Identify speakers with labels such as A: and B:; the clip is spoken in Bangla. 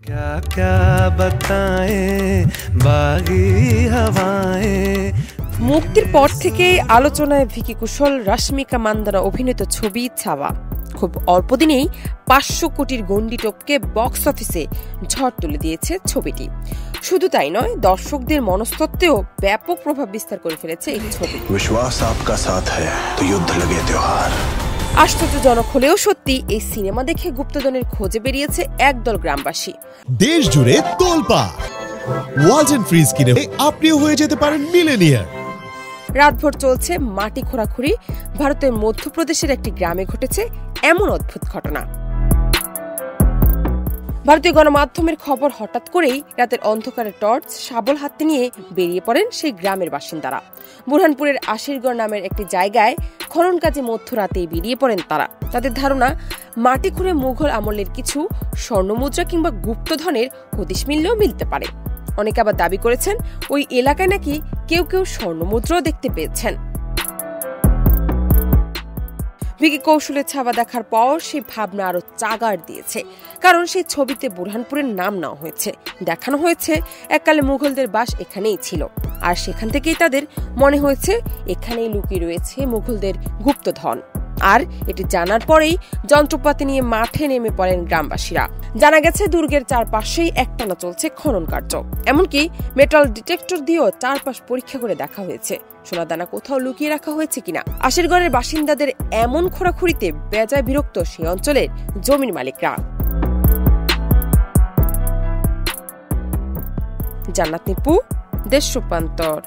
A: क्या क्या बताएं बागी हवाएं।
B: মুক্তির পর থেকে আলোচনায় ভিকি কৌশল, রাশমিকা মান্দানা অভিনীত ছবি ছাওয়া। খুব অল্প দিনেই 500 কোটির গণ্ডি টপকে বক্স অফিসে ঝড় তুলে দিয়েছে ছবিটি। শুধু তাই নয়, দর্শকদের মনস্তত্ত্বেও ব্যাপক প্রভাব বিস্তার করে ফেলেছে এই ছবি।
C: বিশ্বাস आपका साथ है तो युद्ध लगे त्योहार।
B: আশ্চর্যজনক হলেও সত্যি, এই সিনেমা দেখে গুপ্তধনের খোঁজে বেরিয়েছে একদল গ্রামবাসী।
D: দেশ জুড়ে তোলপাড়, ওয়ালটন ফ্রিজ কিনে আপনিও হয়ে যেতে পারেন মিলেনিয়ার।
B: রাতভর চলছে মাটি খোঁড়াখুড়ি। ভারতের মধ্যপ্রদেশের একটি গ্রামে ঘটেছে এমন অদ্ভুত ঘটনা। ভারতীয় গণমাধ্যমের খবর, হঠাৎ করেই রাতের অন্ধকারে টর্চ, শাবল হাতে নিয়ে বেরিয়ে পড়েন সেই গ্রামের বাসিন্দারা। বুরহানপুরের আশিরগড় নামের একটি জায়গায় খনন কাজে মধ্যরাতেই বেরিয়ে পড়েন তারা। তাদের ধারণা, মাটি খুঁড়ে মুঘল আমলের কিছু স্বর্ণমুদ্রা কিংবা গুপ্তধনের হদিশ মিললেও মিলতে পারে। অনেকে আবার দাবি করেছেন, ওই এলাকায় নাকি কেউ কেউ স্বর্ণমুদ্রাও দেখতে পেয়েছেন। ভিকি কৌশলের ছাওয়া দেখার পর সেই ভাবনা আরো চাগাড় দিয়েছে, কারণ সেই ছবিতে বুরহানপুরের নাম নেওয়া হয়েছে। দেখানো হয়েছে এককালে মুঘলদের বাস এখানেই ছিল, আর সেখান থেকেই তাদের মনে হয়েছে এখানেই লুকিয়ে রয়েছে মুঘলদের গুপ্তধন। আর এটি জানার পরেই যন্ত্রপাতি নিয়ে মাঠে নেমে পড়েন গ্রামবাসীরা। জানা গেছে, দুর্গের চারপাশেই একটানা চলছে খনন কার্য। এমনকি মেটাল ডিটেক্টর দিয়েও চারপাশ পরীক্ষা করে দেখা হয়েছে সোনাদানা কোথাও লুকিয়ে রাখা হয়েছে কিনা। আশিরগড়ের বাসিন্দাদের এমন খোঁড়াখুড়িতে বেজায় বিরক্ত সেই অঞ্চলের জমির মালিকরা। জান্নাত নিপু, দেশ রূপান্তর।